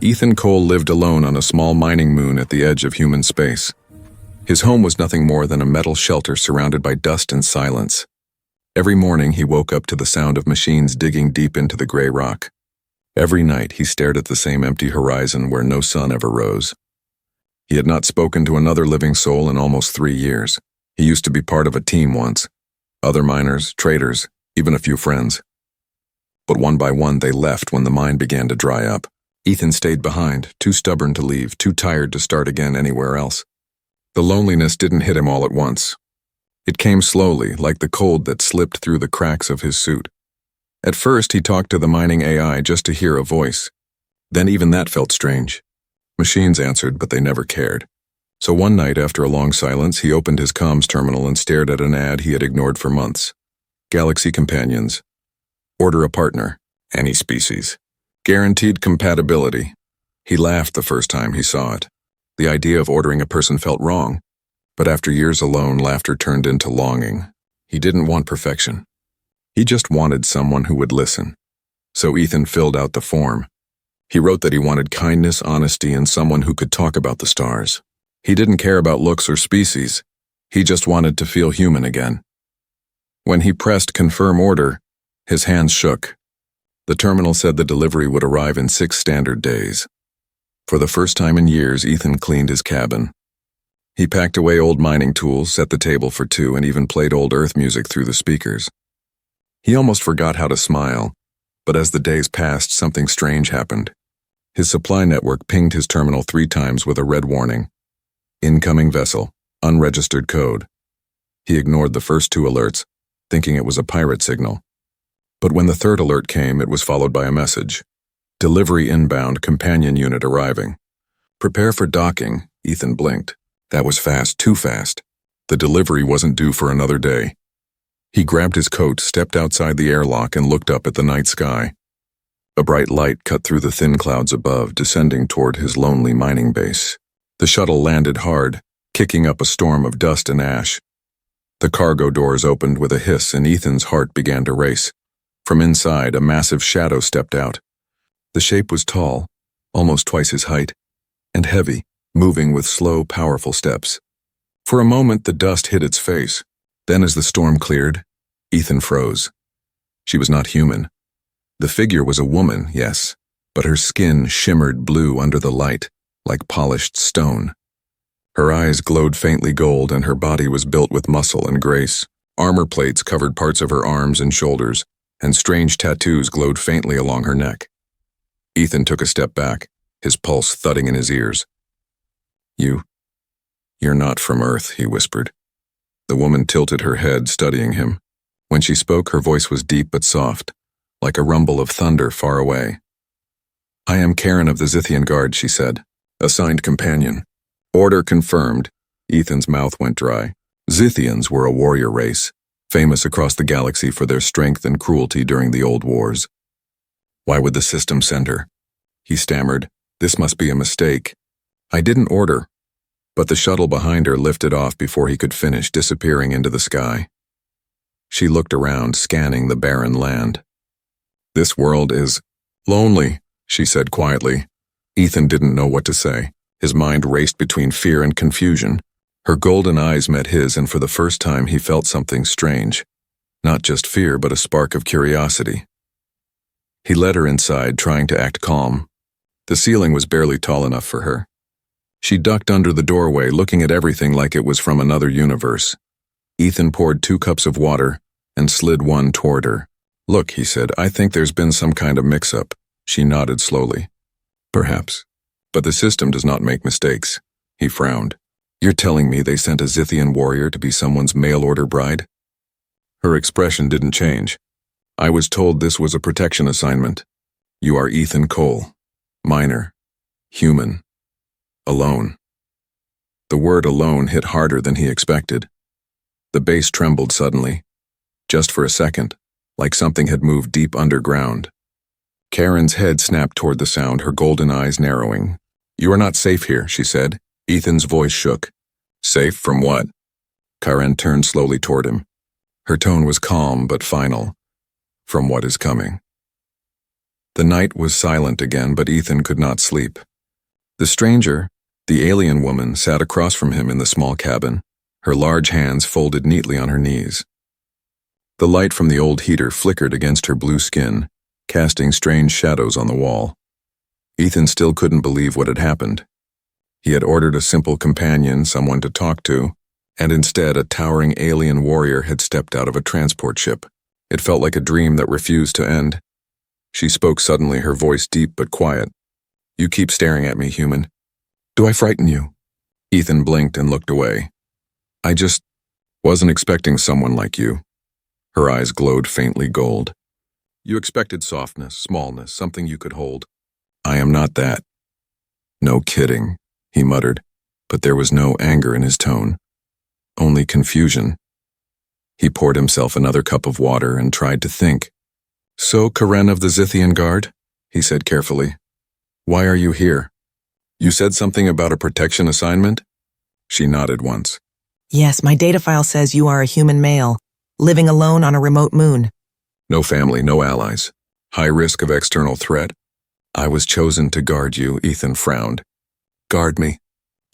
Ethan Cole lived alone on a small mining moon at the edge of human space. His home was nothing more than a metal shelter surrounded by dust and silence. Every morning he woke up to the sound of machines digging deep into the gray rock. Every night he stared at the same empty horizon where no sun ever rose. He had not spoken to another living soul in almost 3 years. He used to be part of a team once. Other miners, traders, even a few friends. But one by one they left when the mine began to dry up. Ethan stayed behind, too stubborn to leave, too tired to start again anywhere else. The loneliness didn't hit him all at once. It came slowly, like the cold that slipped through the cracks of his suit. At first he talked to the mining AI just to hear a voice. Then even that felt strange. Machines answered, but they never cared. So one night, after a long silence, he opened his comms terminal and stared at an ad he had ignored for months. Galaxy Companions. Order a partner. Any species. Guaranteed compatibility. He laughed the first time he saw it. The idea of ordering a person felt wrong, but after years alone, laughter turned into longing. He didn't want perfection. He just wanted someone who would listen. So Ethan filled out the form. He wrote that he wanted kindness, honesty, and someone who could talk about the stars. He didn't care about looks or species. He just wanted to feel human again. When he pressed confirm order, his hands shook. The terminal said the delivery would arrive in 6 standard days. For the first time in years, Ethan cleaned his cabin. He packed away old mining tools, set the table for 2, and even played old Earth music through the speakers. He almost forgot how to smile, but as the days passed, something strange happened. His supply network pinged his terminal 3 times with a red warning. Incoming vessel, unregistered code. He ignored the first 2 alerts, thinking it was a pirate signal. But when the 3rd alert came, it was followed by a message. Delivery inbound, companion unit arriving. Prepare for docking, Ethan blinked. That was fast, too fast. The delivery wasn't due for another day. He grabbed his coat, stepped outside the airlock, and looked up at the night sky. A bright light cut through the thin clouds above, descending toward his lonely mining base. The shuttle landed hard, kicking up a storm of dust and ash. The cargo doors opened with a hiss, and Ethan's heart began to race. From inside, a massive shadow stepped out. The shape was tall, almost twice his height, and heavy, moving with slow, powerful steps. For a moment, the dust hid its face. Then as the storm cleared, Ethan froze. She was not human. The figure was a woman, yes, but her skin shimmered blue under the light, like polished stone. Her eyes glowed faintly gold, and her body was built with muscle and grace. Armor plates covered parts of her arms and shoulders, and strange tattoos glowed faintly along her neck. Ethan took a step back, his pulse thudding in his ears. You're not from Earth, he whispered. The woman tilted her head, studying him. When she spoke, her voice was deep but soft, like a rumble of thunder far away. I am Karen of the Zithian Guard, she said. Assigned companion. Order confirmed. Ethan's mouth went dry. Zithians were a warrior race, famous across the galaxy for their strength and cruelty during the old wars. Why would the system send her? He stammered. This must be a mistake. I didn't order. But the shuttle behind her lifted off before he could finish, disappearing into the sky. She looked around, scanning the barren land. This world is lonely, she said quietly. Ethan didn't know what to say. His mind raced between fear and confusion. Her golden eyes met his, and for the first time he felt something strange. Not just fear, but a spark of curiosity. He led her inside, trying to act calm. The ceiling was barely tall enough for her. She ducked under the doorway, looking at everything like it was from another universe. Ethan poured 2 cups of water and slid one toward her. Look, he said, I think there's been some kind of mix-up. She nodded slowly. Perhaps. But the system does not make mistakes. He frowned. You're telling me they sent a Zithian warrior to be someone's mail-order bride? Her expression didn't change. I was told this was a protection assignment. You are Ethan Cole. Miner. Human. Alone. The word alone hit harder than he expected. The base trembled suddenly. Just for a second, like something had moved deep underground. Karen's head snapped toward the sound, her golden eyes narrowing. You are not safe here, she said. Ethan's voice shook. Safe from what? Karen turned slowly toward him. Her tone was calm but final. From what is coming. The night was silent again, but Ethan could not sleep. The stranger, the alien woman, sat across from him in the small cabin, her large hands folded neatly on her knees. The light from the old heater flickered against her blue skin, casting strange shadows on the wall. Ethan still couldn't believe what had happened. He had ordered a simple companion, someone to talk to, and instead a towering alien warrior had stepped out of a transport ship. It felt like a dream that refused to end. She spoke suddenly, her voice deep but quiet. "You keep staring at me, human. Do I frighten you?" Ethan blinked and looked away. "I just wasn't expecting someone like you." Her eyes glowed faintly gold. "You expected softness, smallness, something you could hold. I am not that." "No kidding," he muttered, but there was no anger in his tone. Only confusion. He poured himself another cup of water and tried to think. "So, Karen of the Zithian Guard," he said carefully, "why are you here? You said something about a protection assignment?" She nodded once. "Yes, my data file says you are a human male, living alone on a remote moon." "No family, no allies. High risk of external threat. I was chosen to guard you," Ethan frowned. "Guard me?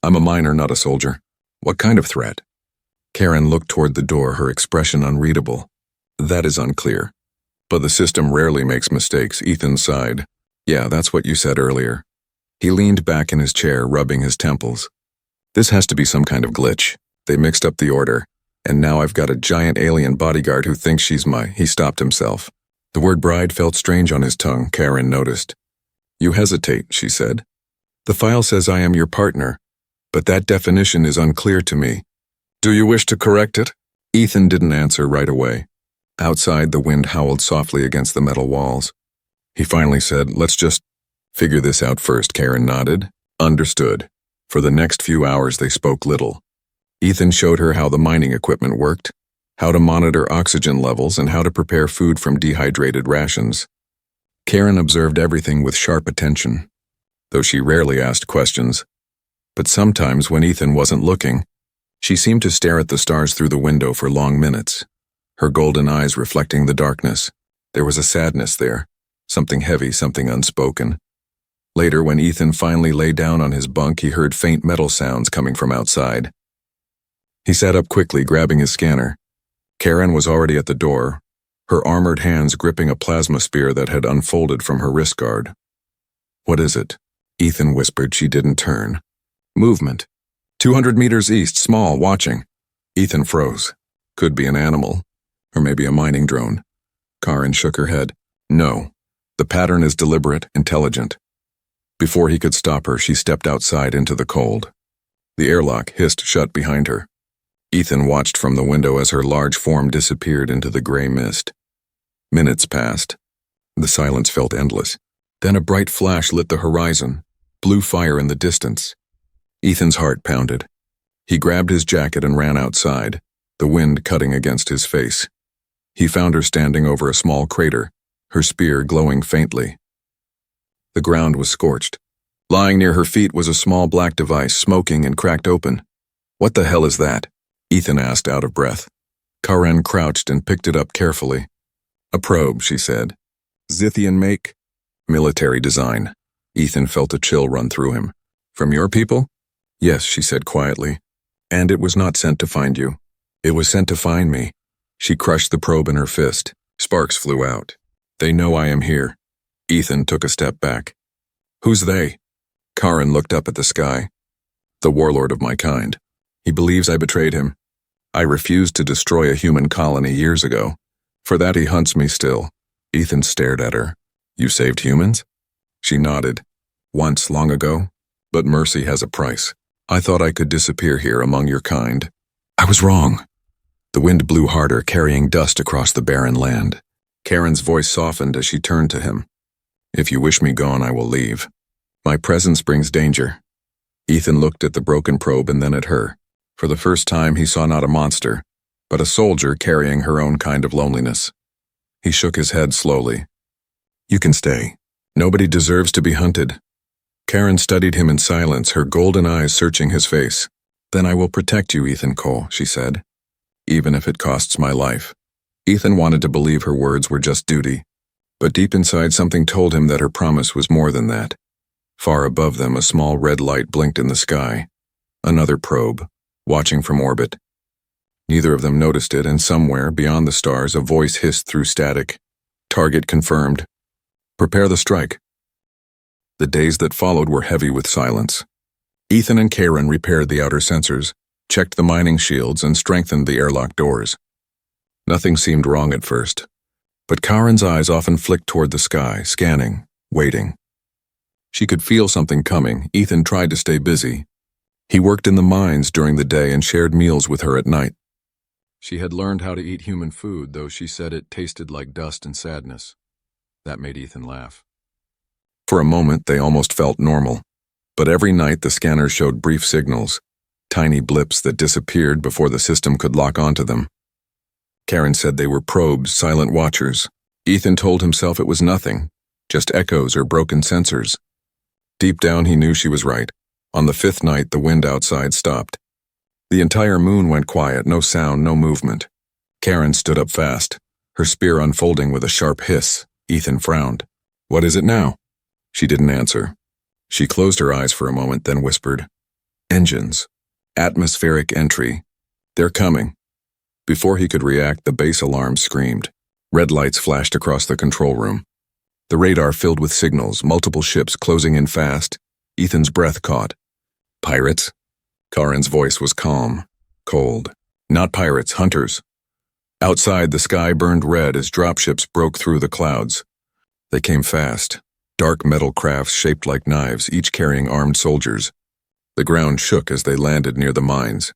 I'm a miner, not a soldier. What kind of threat?" Karen looked toward the door, her expression unreadable. "That is unclear. But the system rarely makes mistakes," Ethan sighed. "Yeah, that's what you said earlier." He leaned back in his chair, rubbing his temples. "This has to be some kind of glitch. They mixed up the order, and now I've got a giant alien bodyguard who thinks she's my—" He stopped himself. The word bride felt strange on his tongue, Karen noticed. "You hesitate," she said. "The file says I am your partner, but that definition is unclear to me. Do you wish to correct it?" Ethan didn't answer right away. Outside, the wind howled softly against the metal walls. He finally said, "Let's just figure this out first." Karen nodded. "Understood." For the next few hours, they spoke little. Ethan showed her how the mining equipment worked, how to monitor oxygen levels, and how to prepare food from dehydrated rations. Karen observed everything with sharp attention, though she rarely asked questions. But sometimes, when Ethan wasn't looking, she seemed to stare at the stars through the window for long minutes, her golden eyes reflecting the darkness. There was a sadness there, something heavy, something unspoken. Later, when Ethan finally lay down on his bunk, he heard faint metal sounds coming from outside. He sat up quickly, grabbing his scanner. Karen was already at the door, her armored hands gripping a plasma spear that had unfolded from her wrist guard. "What is it?" Ethan whispered. She didn't turn. "Movement. 200 meters east, small, watching." Ethan froze. Could be an animal, or maybe a mining drone. Karen shook her head. "No. The pattern is deliberate, intelligent." Before he could stop her, she stepped outside into the cold. The airlock hissed shut behind her. Ethan watched from the window as her large form disappeared into the gray mist. Minutes passed. The silence felt endless. Then a bright flash lit the horizon, blue fire in the distance. Ethan's heart pounded. He grabbed his jacket and ran outside, the wind cutting against his face. He found her standing over a small crater, her spear glowing faintly. The ground was scorched. Lying near her feet was a small black device, smoking and cracked open. "What the hell is that?" Ethan asked, out of breath. Karen crouched and picked it up carefully. "A probe," she said. "Zithian make? Military design." Ethan felt a chill run through him. "From your people?" "Yes," she said quietly. "And it was not sent to find you. It was sent to find me." She crushed the probe in her fist. Sparks flew out. "They know I am here." Ethan took a step back. "Who's they?" Karen looked up at the sky. "The warlord of my kind. He believes I betrayed him. I refused to destroy a human colony years ago. For that he hunts me still." Ethan stared at her. "You saved humans?" She nodded. "Once, long ago. But mercy has a price. I thought I could disappear here among your kind. I was wrong." The wind blew harder, carrying dust across the barren land. Karen's voice softened as she turned to him. "If you wish me gone, I will leave. My presence brings danger." Ethan looked at the broken probe and then at her. For the first time, he saw not a monster, but a soldier carrying her own kind of loneliness. He shook his head slowly. "You can stay. Nobody deserves to be hunted." Karen studied him in silence, her golden eyes searching his face. "Then I will protect you, Ethan Cole," she said, "even if it costs my life." Ethan wanted to believe her words were just duty, But deep inside, something told him that her promise was more than that. Far above them, a small red light blinked in the sky. Another probe, watching from orbit. Neither of them noticed it, and somewhere, beyond the stars, a voice hissed through static. Target confirmed. Prepare the strike. The days that followed were heavy with silence. Ethan and Karen repaired the outer sensors, checked the mining shields, and strengthened the airlock doors. Nothing seemed wrong at first, but Karen's eyes often flicked toward the sky, scanning, waiting. She could feel something coming. Ethan tried to stay busy. He worked in the mines during the day and shared meals with her at night. She had learned how to eat human food, though she said it tasted like dust and sadness. That made Ethan laugh. For a moment, they almost felt normal. But every night, the scanners showed brief signals, tiny blips that disappeared before the system could lock onto them. Karen said they were probes, silent watchers. Ethan told himself it was nothing, just echoes or broken sensors. Deep down, he knew she was right. On the 5th night, the wind outside stopped. The entire moon went quiet, no sound, no movement. Karen stood up fast, her spear unfolding with a sharp hiss. Ethan frowned. "What is it now?" She didn't answer. She closed her eyes for a moment, then whispered, "Engines. Atmospheric entry. They're coming." Before he could react, the base alarm screamed. Red lights flashed across the control room. The radar filled with signals, multiple ships closing in fast. Ethan's breath caught. "Pirates?" Karen's voice was calm, cold. "Not pirates, hunters." Outside, the sky burned red as dropships broke through the clouds. They came fast, dark metal crafts shaped like knives, each carrying armed soldiers. The ground shook as they landed near the mines.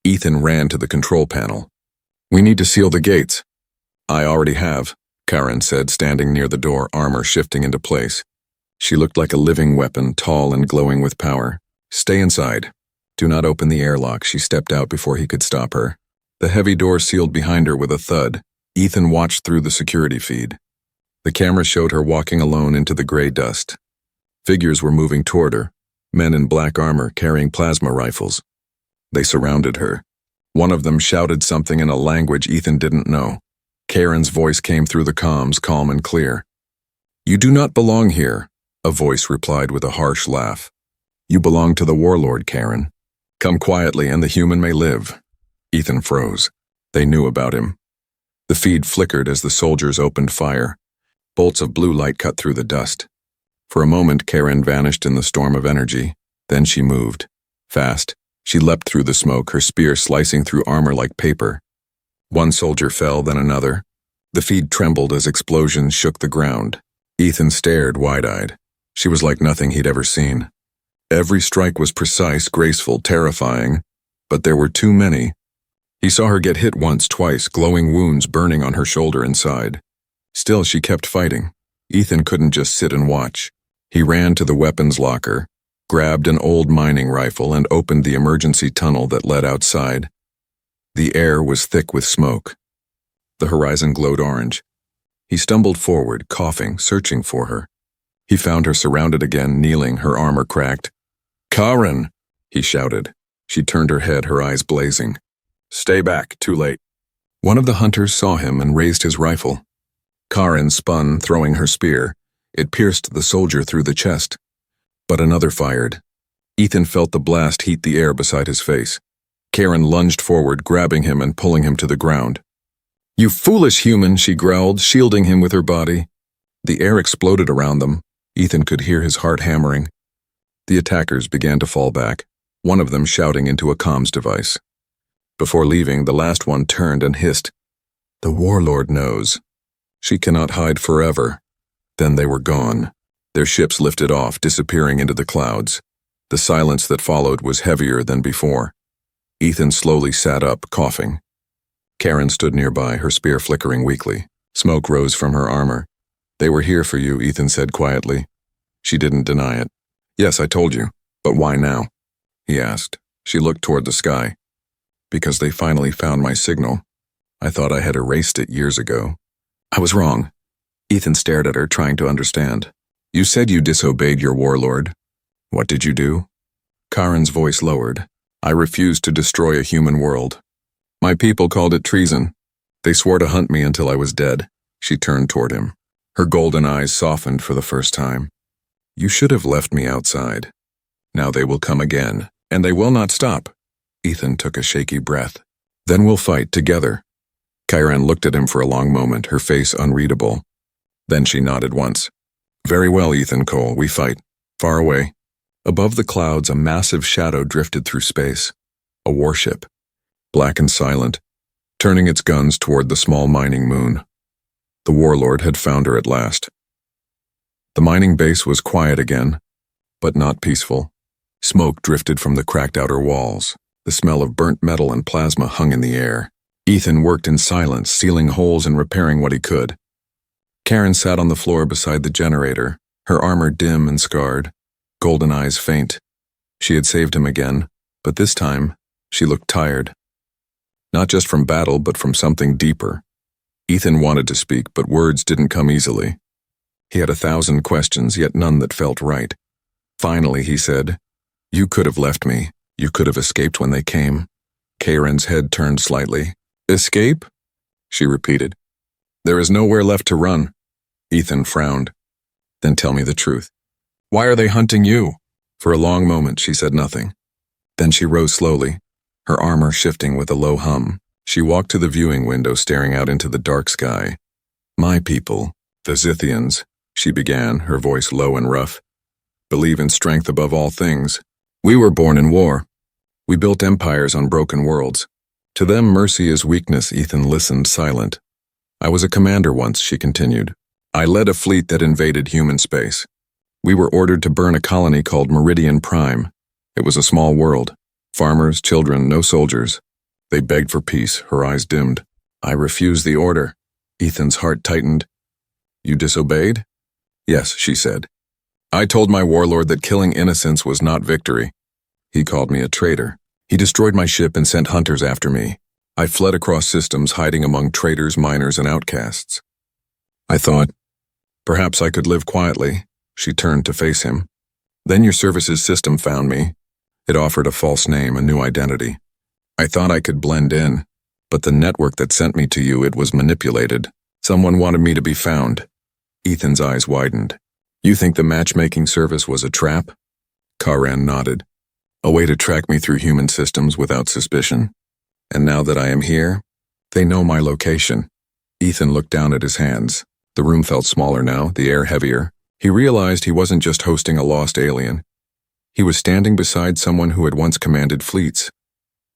Ethan ran to the control panel. "We need to seal the gates." "I already have," Karen said, standing near the door, armor shifting into place. She looked like a living weapon, tall and glowing with power. "Stay inside. Do not open the airlock." She stepped out before he could stop her. The heavy door sealed behind her with a thud. Ethan watched through the security feed. The camera showed her walking alone into the gray dust. Figures were moving toward her, men in black armor carrying plasma rifles. They surrounded her. One of them shouted something in a language Ethan didn't know. Karen's voice came through the comms, calm and clear. "You do not belong here," a voice replied with a harsh laugh. "You belong to the warlord, Karen. Come quietly and the human may live." Ethan froze. They knew about him. The feed flickered as the soldiers opened fire. Bolts of blue light cut through the dust. For a moment, Karen vanished in the storm of energy. Then she moved. Fast, she leapt through the smoke, her spear slicing through armor like paper. One soldier fell, then another. The feed trembled as explosions shook the ground. Ethan stared wide-eyed. She was like nothing he'd ever seen. Every strike was precise, graceful, terrifying, but there were too many. He saw her get hit once, twice, glowing wounds burning on her shoulder and side. Still, she kept fighting. Ethan couldn't just sit and watch. He ran to the weapons locker, grabbed an old mining rifle, and opened the emergency tunnel that led outside. The air was thick with smoke. The horizon glowed orange. He stumbled forward, coughing, searching for her. He found her surrounded again, kneeling, her armor cracked. "Karen!" he shouted. She turned her head, her eyes blazing. "Stay back, too late." One of the hunters saw him and raised his rifle. Karen spun, throwing her spear. It pierced the soldier through the chest. But another fired. Ethan felt the blast heat the air beside his face. Karen lunged forward, grabbing him and pulling him to the ground. "You foolish human," she growled, shielding him with her body. The air exploded around them. Ethan could hear his heart hammering. The attackers began to fall back, one of them shouting into a comms device. Before leaving, the last one turned and hissed, "The warlord knows. She cannot hide forever." Then they were gone. Their ships lifted off, disappearing into the clouds. The silence that followed was heavier than before. Ethan slowly sat up, coughing. Karen stood nearby, her spear flickering weakly. Smoke rose from her armor. "They were here for you," Ethan said quietly. She didn't deny it. "Yes, I told you. But why now?" he asked. She looked toward the sky. "Because they finally found my signal. I thought I had erased it years ago." "I was wrong." Ethan stared at her, trying to understand. "You said you disobeyed your warlord. What did you do?" Karen's voice lowered. "I refused to destroy a human world. My people called it treason. They swore to hunt me until I was dead." She turned toward him. Her golden eyes softened for the first time. You should have left me outside. Now they will come again, and they will not stop. Ethan took a shaky breath. Then we'll fight together. Kyran looked at him for a long moment, her face unreadable. Then she nodded once. Very well, Ethan Cole, we fight. Far away. Above the clouds, a massive shadow drifted through space. A warship. Black and silent, turning its guns toward the small mining moon. The warlord had found her at last. The mining base was quiet again, but not peaceful. Smoke drifted from the cracked outer walls. The smell of burnt metal and plasma hung in the air. Ethan worked in silence, sealing holes and repairing what he could. Karen sat on the floor beside the generator, her armor dim and scarred, golden eyes faint. She had saved him again, but this time, she looked tired. Not just from battle, but from something deeper. Ethan wanted to speak, but words didn't come easily. He had 1,000 questions, yet none that felt right. Finally, he said, You could have left me. You could have escaped when they came. Karen's head turned slightly. Escape? She repeated. There is nowhere left to run. Ethan frowned. Then tell me the truth. Why are they hunting you? For a long moment, she said nothing. Then she rose slowly, her armor shifting with a low hum. She walked to the viewing window, staring out into the dark sky. My people, the Zithians, she began, her voice low and rough, believe in strength above all things. We were born in war. We built empires on broken worlds. To them, mercy is weakness. Ethan listened, silent. I was a commander once, she continued. I led a fleet that invaded human space. We were ordered to burn a colony called Meridian Prime. It was a small world. Farmers, children, no soldiers. They begged for peace, her eyes dimmed. I refused the order. Ethan's heart tightened. You disobeyed? Yes, she said. I told my warlord that killing innocents was not victory. He called me a traitor. He destroyed my ship and sent hunters after me. I fled across systems, hiding among traitors, miners, and outcasts. I thought, perhaps I could live quietly. She turned to face him. Then your services system found me. It offered a false name, a new identity. I thought I could blend in, but the network that sent me to you, it was manipulated. Someone wanted me to be found. Ethan's eyes widened. You think the matchmaking service was a trap? Karan nodded. A way to track me through human systems without suspicion. And now that I am here, they know my location. Ethan looked down at his hands. The room felt smaller now, the air heavier. He realized he wasn't just hosting a lost alien. He was standing beside someone who had once commanded fleets.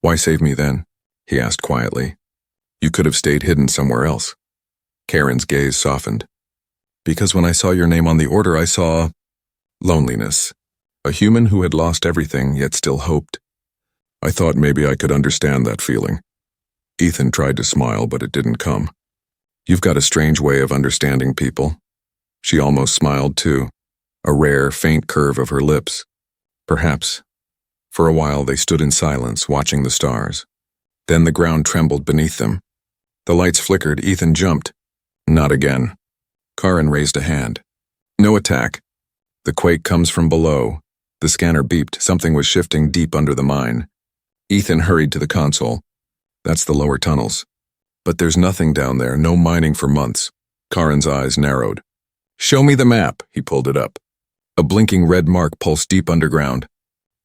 Why save me then? He asked quietly. You could have stayed hidden somewhere else. Karen's gaze softened. Because when I saw your name on the order, I saw loneliness. A human who had lost everything, yet still hoped. I thought maybe I could understand that feeling. Ethan tried to smile, but it didn't come. You've got a strange way of understanding people. She almost smiled too, a rare, faint curve of her lips. Perhaps. For a while they stood in silence, watching the stars. Then the ground trembled beneath them. The lights flickered. Ethan jumped. Not again. Karan raised a hand. No attack. The quake comes from below. The scanner beeped. Something was shifting deep under the mine. Ethan hurried to the console. That's the lower tunnels. But there's nothing down there, no mining for months. Karan's eyes narrowed. Show me the map, he pulled it up. A blinking red mark pulsed deep underground.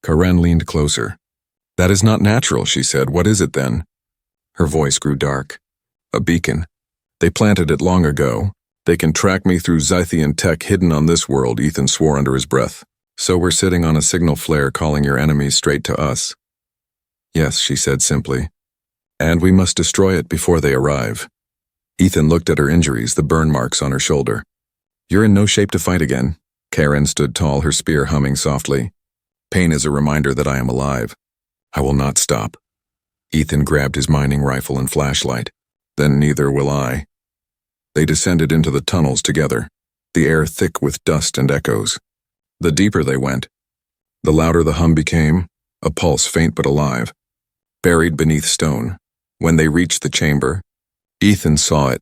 Karan leaned closer. That is not natural, she said. What is it then? Her voice grew dark. A beacon. They planted it long ago. They can track me through Zythian tech hidden on this world, Ethan swore under his breath. So we're sitting on a signal flare calling your enemies straight to us. Yes, she said simply. And we must destroy it before they arrive. Ethan looked at her injuries, the burn marks on her shoulder. You're in no shape to fight again. Karen stood tall, her spear humming softly. Pain is a reminder that I am alive. I will not stop. Ethan grabbed his mining rifle and flashlight. Then neither will I. They descended into the tunnels together, the air thick with dust and echoes. The deeper they went, the louder the hum became, a pulse faint but alive. Buried beneath stone, when they reached the chamber, Ethan saw it,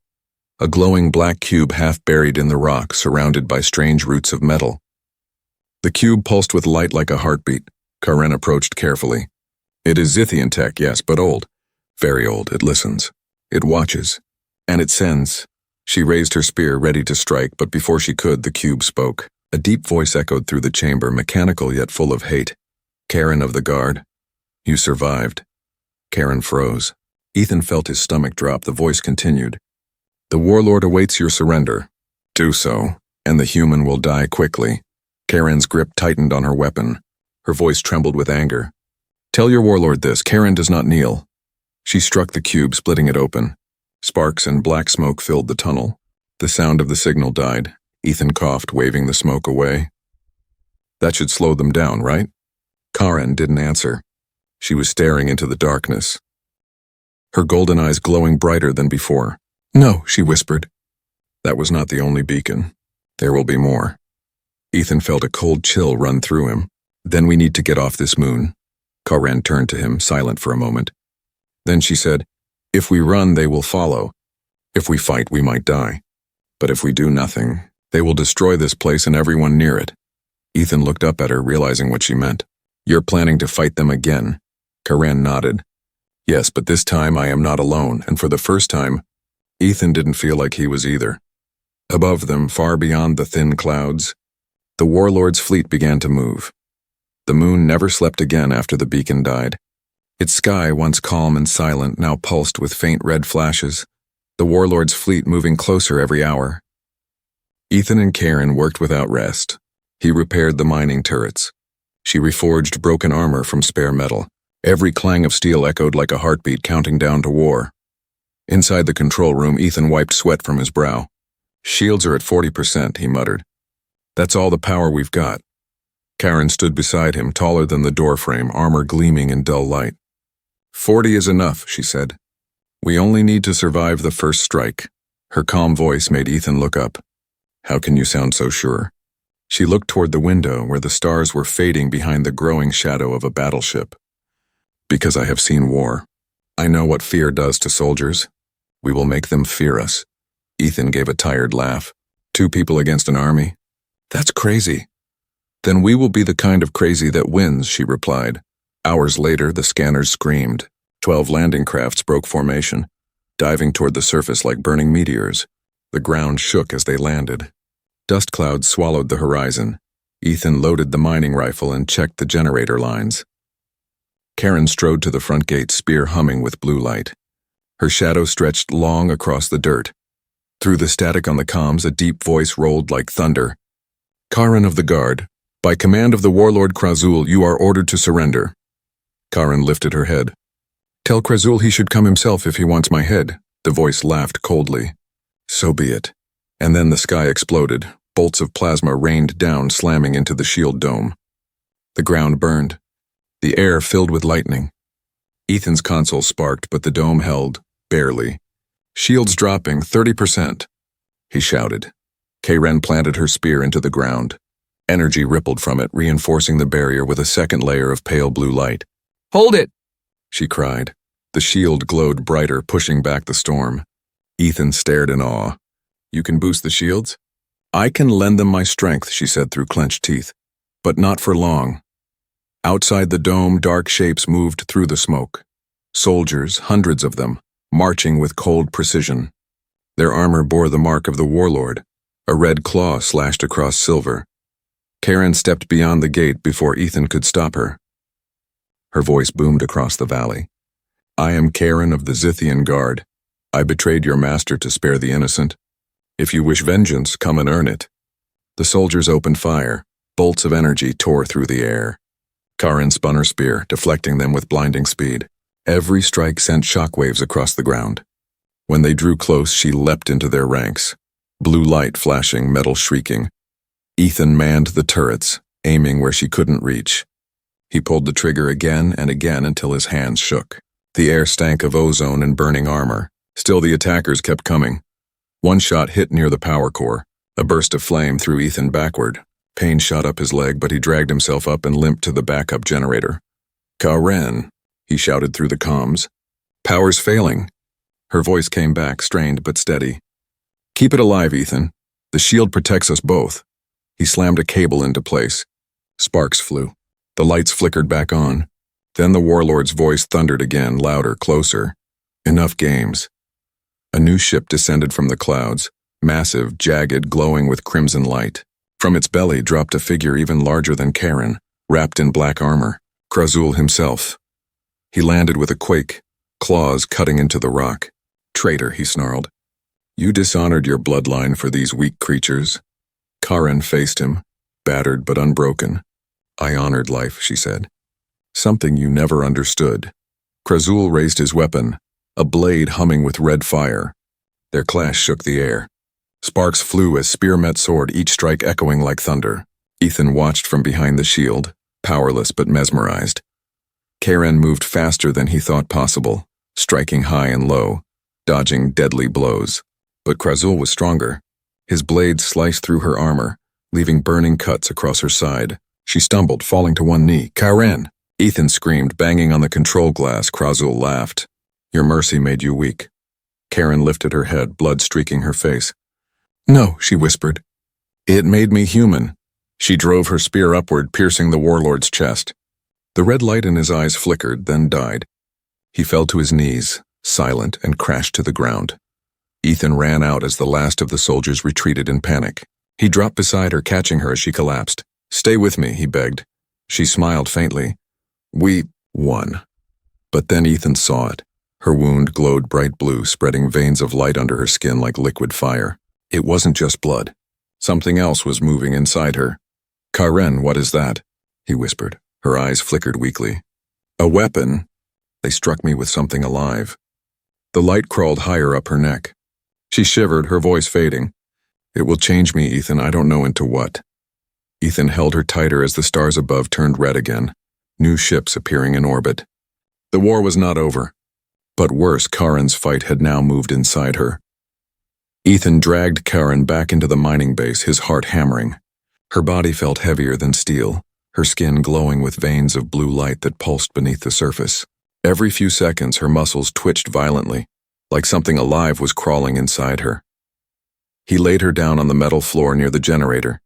a glowing black cube half buried in the rock, surrounded by strange roots of metal. The cube pulsed with light like a heartbeat. Karen approached carefully. It is Zythian tech, yes, but old. Very old. It listens. It watches. And it sends She raised her spear, ready to strike, but before she could, the cube spoke. A deep voice echoed through the chamber, mechanical yet full of hate. "Karen of the guard, you survived." Karen froze. Ethan felt his stomach drop. The voice continued. "The warlord awaits your surrender. Do so, and the human will die quickly." Karen's grip tightened on her weapon. Her voice trembled with anger. "Tell your warlord this. Karen does not kneel." She struck the cube, splitting it open. Sparks and black smoke filled the tunnel. The sound of the signal died. Ethan coughed, waving the smoke away. "That should slow them down, right?" Karen didn't answer. She was staring into the darkness, her golden eyes glowing brighter than before. "No," she whispered. "That was not the only beacon. There will be more." Ethan felt a cold chill run through him. "Then we need to get off this moon." Karen turned to him, silent for a moment. Then she said, "If we run, they will follow. If we fight, we might die. But if we do nothing, they will destroy this place and everyone near it." Ethan looked up at her, realizing what she meant. "You're planning to fight them again?" Karen nodded. "Yes, but this time I am not alone, and for the first time, Ethan didn't feel like he was either. Above them, far beyond the thin clouds, the warlord's fleet began to move. The moon never slept again after the beacon died. Its sky, once calm and silent, now pulsed with faint red flashes, the warlord's fleet moving closer every hour. Ethan and Karen worked without rest. He repaired the mining turrets. She reforged broken armor from spare metal. Every clang of steel echoed like a heartbeat counting down to war. Inside the control room, Ethan wiped sweat from his brow. "Shields are at 40%, he muttered. "That's all the power we've got." Karen stood beside him, taller than the doorframe, armor gleaming in dull light. 40 is enough, she said. "We only need to survive the first strike." Her calm voice made Ethan look up. "How can you sound so sure?" She looked toward the window where the stars were fading behind the growing shadow of a battleship. "Because I have seen war. I know what fear does to soldiers. We will make them fear us." Ethan gave a tired laugh. 2 people against an army? That's crazy." "Then we will be the kind of crazy that wins," she replied. Hours later, the scanners screamed. 12 landing crafts broke formation, diving toward the surface like burning meteors. The ground shook as they landed. Dust clouds swallowed the horizon. Ethan loaded the mining rifle and checked the generator lines. Karen strode to the front gate, spear humming with blue light. Her shadow stretched long across the dirt. Through the static on the comms, a deep voice rolled like thunder. "Karen of the guard, by command of the warlord Krazul, you are ordered to surrender." Karen lifted her head. "Tell Krazul he should come himself if he wants my head." The voice laughed coldly. "So be it." And then the sky exploded. Bolts of plasma rained down, slamming into the shield dome. The ground burned. The air filled with lightning. Ethan's console sparked, but the dome held, barely. "Shields dropping, 30%. He shouted. Karen planted her spear into the ground. Energy rippled from it, reinforcing the barrier with a second layer of pale blue light. "Hold it!" she cried. The shield glowed brighter, pushing back the storm. Ethan stared in awe. "You can boost the shields?" "I can lend them my strength," she said through clenched teeth. "But not for long." Outside the dome, dark shapes moved through the smoke. Soldiers, hundreds of them, marching with cold precision. Their armor bore the mark of the warlord, a red claw slashed across silver. Karen stepped beyond the gate before Ethan could stop her. Her voice boomed across the valley. "I am Karen of the Zithian Guard. I betrayed your master to spare the innocent. If you wish vengeance, come and earn it." The soldiers opened fire. Bolts of energy tore through the air. Karen spun her spear, deflecting them with blinding speed. Every strike sent shockwaves across the ground. When they drew close, she leapt into their ranks. Blue light flashing, metal shrieking. Ethan manned the turrets, aiming where she couldn't reach. He pulled the trigger again and again until his hands shook. The air stank of ozone and burning armor. Still, the attackers kept coming. One shot hit near the power core. A burst of flame threw Ethan backward. Pain shot up his leg, but he dragged himself up and limped to the backup generator. "Karen," he shouted through the comms. "Power's failing." Her voice came back, strained but steady. "Keep it alive, Ethan. The shield protects us both." He slammed a cable into place. Sparks flew. The lights flickered back on. Then the warlord's voice thundered again, louder, closer. "Enough games. A new ship descended from the clouds, massive, jagged, glowing with crimson light. From its belly dropped a figure even larger than Karen, wrapped in black armor, Krazul himself. He landed with a quake, claws cutting into the rock. "Traitor," he snarled. "You dishonored your bloodline for these weak creatures." Karen faced him, battered but unbroken. "I honored life," she said. "Something you never understood." Krazul raised his weapon, a blade humming with red fire. Their clash shook the air. Sparks flew as spear met sword, each strike echoing like thunder. Ethan watched from behind the shield, powerless but mesmerized. Karen moved faster than he thought possible, striking high and low, dodging deadly blows. But Krazul was stronger. His blade sliced through her armor, leaving burning cuts across her side. She stumbled, falling to one knee. "Karen!" Ethan screamed, banging on the control glass. Krazul laughed. "Your mercy made you weak." Karen lifted her head, blood streaking her face. "No," she whispered. "It made me human." She drove her spear upward, piercing the warlord's chest. The red light in his eyes flickered, then died. He fell to his knees, silent, and crashed to the ground. Ethan ran out as the last of the soldiers retreated in panic. He dropped beside her, catching her as she collapsed. "Stay with me," he begged. She smiled faintly. "We won." But then Ethan saw it. Her wound glowed bright blue, spreading veins of light under her skin like liquid fire. It wasn't just blood. Something else was moving inside her. "Karen, what is that?" he whispered. Her eyes flickered weakly. "A weapon." They struck me with something alive. The light crawled higher up her neck. She shivered, her voice fading. "It will change me, Ethan. I don't know into what." Ethan held her tighter as the stars above turned red again, new ships appearing in orbit. The war was not over. But worse, Karen's fight had now moved inside her. Ethan dragged Karen back into the mining base, his heart hammering. Her body felt heavier than steel, her skin glowing with veins of blue light that pulsed beneath the surface. Every few seconds, her muscles twitched violently, like something alive was crawling inside her. He laid her down on the metal floor near the generator.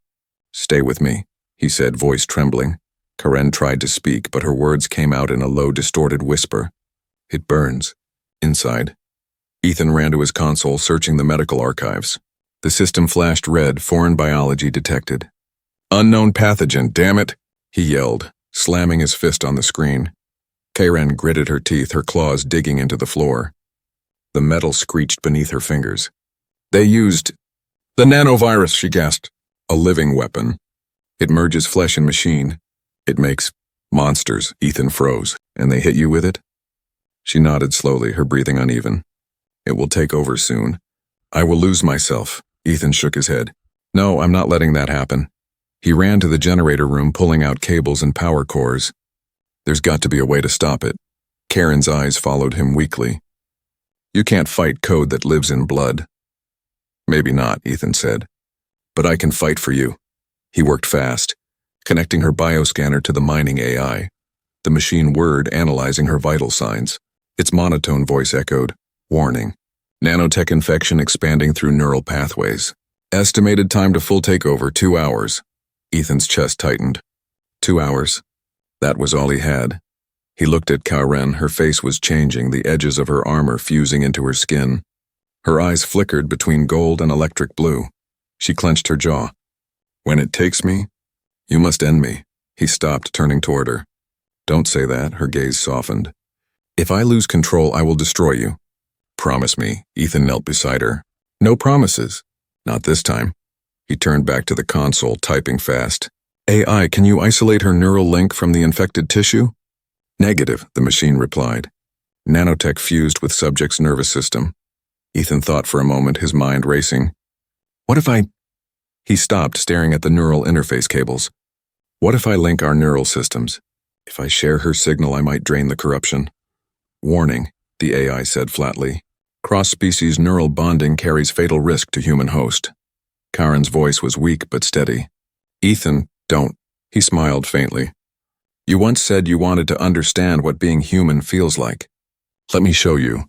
"Stay with me," he said, voice trembling. Karen tried to speak, but her words came out in a low, distorted whisper. "It burns. Inside." Ethan ran to his console, searching the medical archives. The system flashed red, foreign biology detected. "Unknown pathogen, damn it!" he yelled, slamming his fist on the screen. Karen gritted her teeth, her claws digging into the floor. The metal screeched beneath her fingers. "They used the nanovirus," she gasped. "A living weapon. It merges flesh and machine. It makes monsters." Ethan froze. "And they hit you with it?" She nodded slowly, her breathing uneven. "It will take over soon. I will lose myself." Ethan shook his head. "No, I'm not letting that happen." He ran to the generator room, pulling out cables and power cores. "There's got to be a way to stop it." Karen's eyes followed him weakly. "You can't fight code that lives in blood." "Maybe not," Ethan said. "But I can fight for you." He worked fast, connecting her bioscanner to the mining AI, the machine word analyzing her vital signs. Its monotone voice echoed, "Warning. Nanotech infection expanding through neural pathways. Estimated time to full takeover, 2 hours." Ethan's chest tightened. 2 hours. That was all he had. He looked at Karen. Her face was changing, the edges of her armor fusing into her skin. Her eyes flickered between gold and electric blue. She clenched her jaw. "When it takes me, you must end me." He stopped, turning toward her. "Don't say that," her gaze softened. "If I lose control, I will destroy you." "Promise me." Ethan knelt beside her. "No promises." "Not this time." He turned back to the console, typing fast. "AI, can you isolate her neural link from the infected tissue?" "Negative," the machine replied. Nanotech fused with subject's nervous system. Ethan thought for a moment, his mind racing. "What if I—" He stopped, staring at the neural interface cables. "What if I link our neural systems? If I share her signal, I might drain the corruption." "Warning," the AI said flatly. "Cross-species neural bonding carries fatal risk to human host." Karen's voice was weak but steady. "Ethan, don't." He smiled faintly. "You once said you wanted to understand what being human feels like. Let me show you."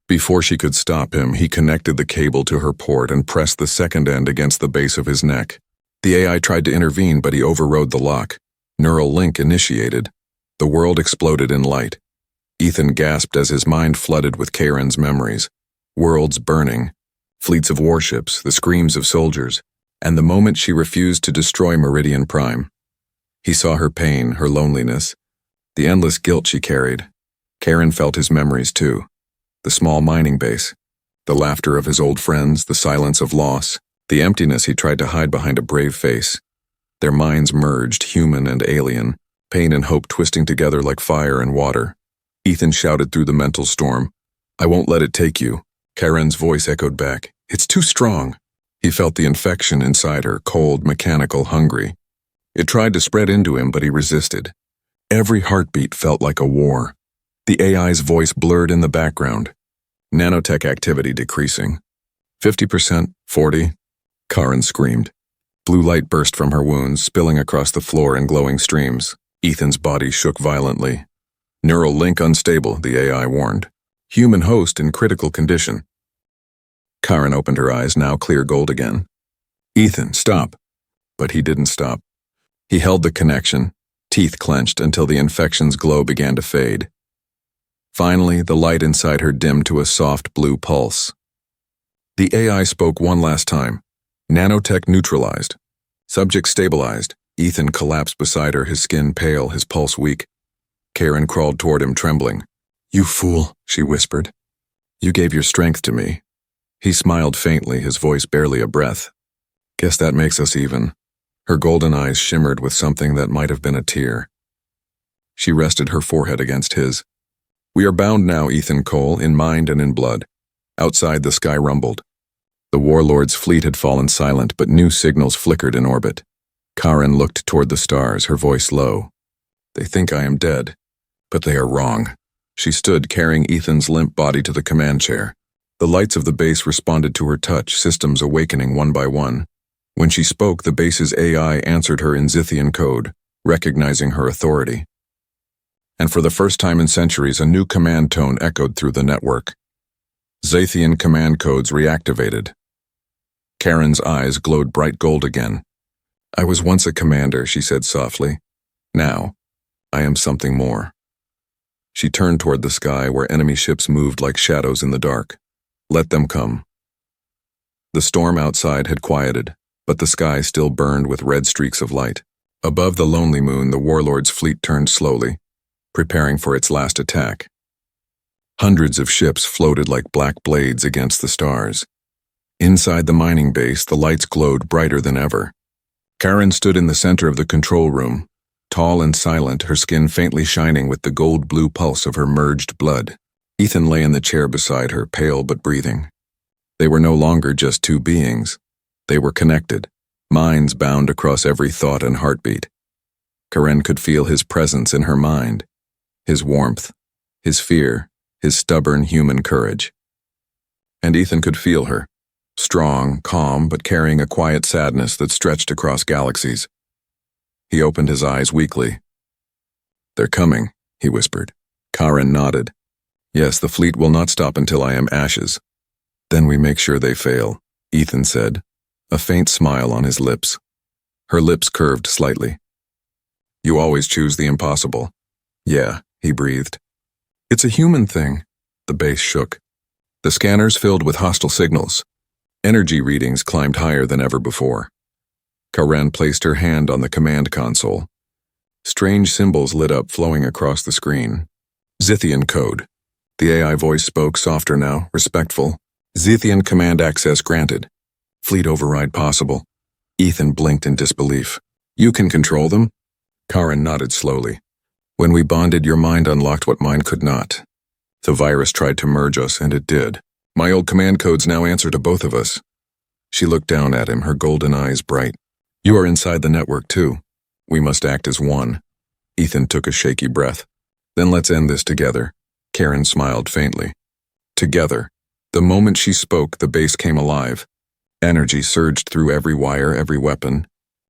Before she could stop him, he connected the cable to her port and pressed the second end against the base of his neck. The AI tried to intervene, but he overrode the lock. Neural link initiated. The world exploded in light. Ethan gasped as his mind flooded with Karen's memories. Worlds burning, fleets of warships, the screams of soldiers, and the moment she refused to destroy Meridian Prime. He saw her pain, her loneliness, the endless guilt she carried. Karen felt his memories too. The small mining base, the laughter of his old friends, the silence of loss, the emptiness he tried to hide behind a brave face. Their minds merged, human and alien, pain and hope twisting together like fire and water. Ethan shouted through the mental storm, "I won't let it take you." Karen's voice echoed back, "It's too strong." He felt the infection inside her, cold, mechanical, hungry. It tried to spread into him, but he resisted. Every heartbeat felt like a war. The AI's voice blurred in the background. Nanotech activity decreasing. 50%, 40. Karen screamed. Blue light burst from her wounds, spilling across the floor in glowing streams. Ethan's body shook violently. Neural link unstable, the AI warned. Human host in critical condition. Karen opened her eyes, now clear gold again. "Ethan, stop." But he didn't stop. He held the connection, teeth clenched until the infection's glow began to fade. Finally, the light inside her dimmed to a soft blue pulse. The AI spoke one last time. Nanotech neutralized. Subject stabilized. Ethan collapsed beside her, his skin pale, his pulse weak. Karen crawled toward him, trembling. "You fool," she whispered. "You gave your strength to me." He smiled faintly, his voice barely a breath. "Guess that makes us even." Her golden eyes shimmered with something that might have been a tear. She rested her forehead against his. "We are bound now, Ethan Cole, in mind and in blood." Outside, the sky rumbled. The warlord's fleet had fallen silent, but new signals flickered in orbit. Karen looked toward the stars, her voice low. "They think I am dead, but they are wrong." She stood, carrying Ethan's limp body to the command chair. The lights of the base responded to her touch, systems awakening one by one. When she spoke, the base's AI answered her in Zithian code, recognizing her authority. And for the first time in centuries, a new command tone echoed through the network. Zathian command codes reactivated. Karen's eyes glowed bright gold again. "I was once a commander," she said softly. "Now, I am something more." She turned toward the sky where enemy ships moved like shadows in the dark. Let them come. The storm outside had quieted, but the sky still burned with red streaks of light. Above the lonely moon, the warlord's fleet turned slowly, preparing for its last attack. Hundreds of ships floated like black blades against the stars. Inside the mining base, the lights glowed brighter than ever. Karen stood in the center of the control room, tall and silent, her skin faintly shining with the gold-blue pulse of her merged blood. Ethan lay in the chair beside her, pale but breathing. They were no longer just two beings. They were connected, minds bound across every thought and heartbeat. Karen could feel his presence in her mind, his warmth, his fear, his stubborn human courage. And Ethan could feel her, strong, calm, but carrying a quiet sadness that stretched across galaxies. He opened his eyes weakly. "They're coming," he whispered. Karen nodded. "Yes, the fleet will not stop until I am ashes." "Then we make sure they fail," Ethan said, a faint smile on his lips. Her lips curved slightly. "You always choose the impossible." "Yeah," he breathed. "It's a human thing." The base shook. The scanners filled with hostile signals. Energy readings climbed higher than ever before. Karen placed her hand on the command console. Strange symbols lit up, flowing across the screen. Zithian code. The AI voice spoke, softer now, respectful. "Zithian command access granted. Fleet override possible." Ethan blinked in disbelief. "You can control them?" Karen nodded slowly. "When we bonded, your mind unlocked what mine could not. The virus tried to merge us, and it did. My old command codes now answer to both of us." She looked down at him, her golden eyes bright. "You are inside the network, too. We must act as one." Ethan took a shaky breath. "Then let's end this together." Karen smiled faintly. Together. The moment she spoke, the base came alive. Energy surged through every wire, every weapon.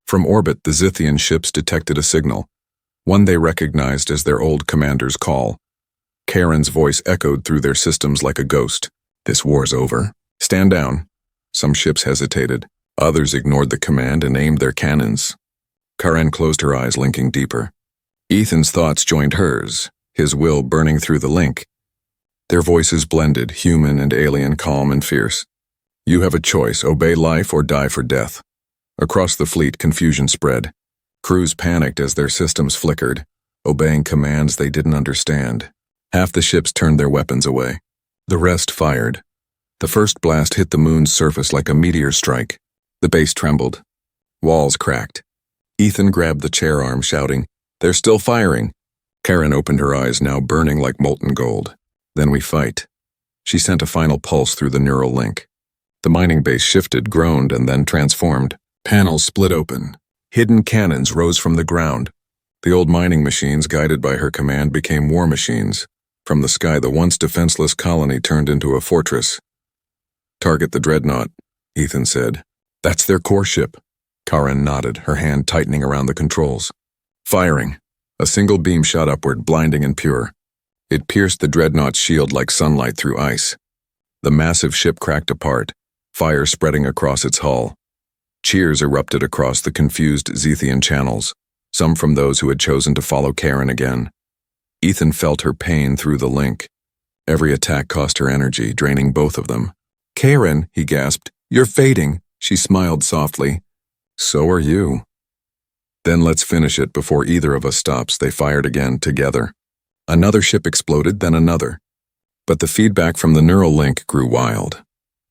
From orbit, the Zithian ships detected a signal, one they recognized as their old commander's call. Karen's voice echoed through their systems like a ghost. "This war's over. Stand down." Some ships hesitated. Others ignored the command and aimed their cannons. Karen closed her eyes, linking deeper. Ethan's thoughts joined hers, his will burning through the link. Their voices blended, human and alien, calm and fierce. You have a choice, obey life or die for death. Across the fleet, confusion spread. Crews panicked as their systems flickered, obeying commands they didn't understand. Half the ships turned their weapons away. The rest fired. The first blast hit the moon's surface like a meteor strike. The base trembled. Walls cracked. Ethan grabbed the chair arm, shouting, "They're still firing!" Karen opened her eyes, now burning like molten gold. "Then we fight." She sent a final pulse through the neural link. The mining base shifted, groaned, and then transformed. Panels split open. Hidden cannons rose from the ground. The old mining machines, guided by her command, became war machines. From the sky, the once defenseless colony turned into a fortress. "Target the dreadnought," Ethan said. "That's their core ship." Karen nodded, her hand tightening around the controls. Firing. A single beam shot upward, blinding and pure. It pierced the dreadnought's shield like sunlight through ice. The massive ship cracked apart, fire spreading across its hull. Cheers erupted across the confused Zethian channels, some from those who had chosen to follow Karen again. Ethan felt her pain through the link. Every attack cost her energy, draining both of them. "Karen," he gasped, "you're fading." She smiled softly. "So are you." "Then let's finish it before either of us stops." They fired again, together. Another ship exploded, then another. But the feedback from the neural link grew wild.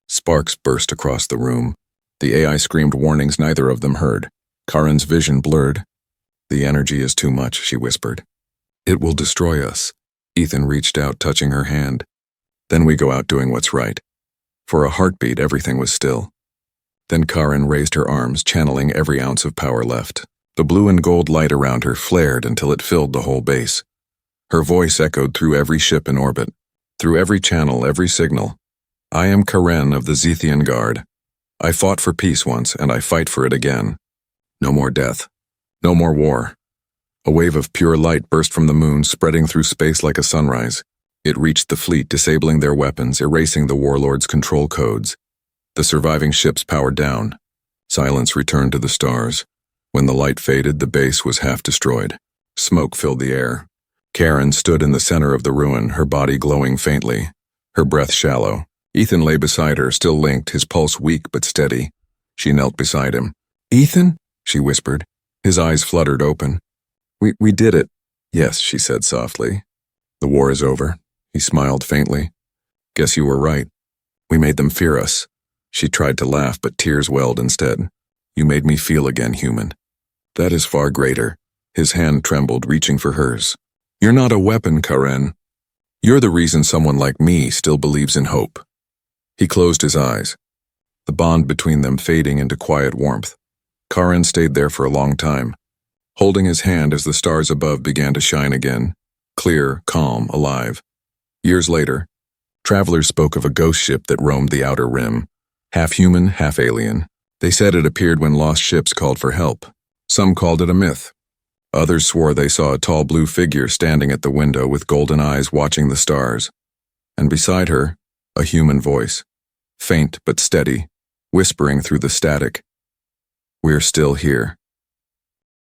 Sparks burst across the room. The AI screamed warnings neither of them heard. Karen's vision blurred. "The energy is too much," she whispered. "It will destroy us." Ethan reached out, touching her hand. "Then we go out doing what's right." For a heartbeat, everything was still. Then Karen raised her arms, channeling every ounce of power left. The blue and gold light around her flared until it filled the whole base. Her voice echoed through every ship in orbit, through every channel, every signal. "I am Karen of the Zethian Guard. I fought for peace once, and I fight for it again. No more death. No more war." A wave of pure light burst from the moon, spreading through space like a sunrise. It reached the fleet, disabling their weapons, erasing the warlords' control codes. The surviving ships powered down. Silence returned to the stars. When the light faded, the base was half destroyed. Smoke filled the air. Karen stood in the center of the ruin, her body glowing faintly, her breath shallow. Ethan lay beside her, still linked, his pulse weak but steady. She knelt beside him. "Ethan?" she whispered. His eyes fluttered open. We did it." "Yes," she said softly. "The war is over." He smiled faintly. "Guess you were right. We made them fear us." She tried to laugh, but tears welled instead. "You made me feel again human." "That is far greater." His hand trembled, reaching for hers. "You're not a weapon, Karen. You're the reason someone like me still believes in hope." He closed his eyes, the bond between them fading into quiet warmth. Karen stayed there for a long time, holding his hand as the stars above began to shine again, clear, calm, alive. Years later, travelers spoke of a ghost ship that roamed the outer rim, half human, half alien. They said it appeared when lost ships called for help. Some called it a myth. Others swore they saw a tall blue figure standing at the window with golden eyes watching the stars. And beside her, a human voice, faint but steady, whispering through the static. "We're still here."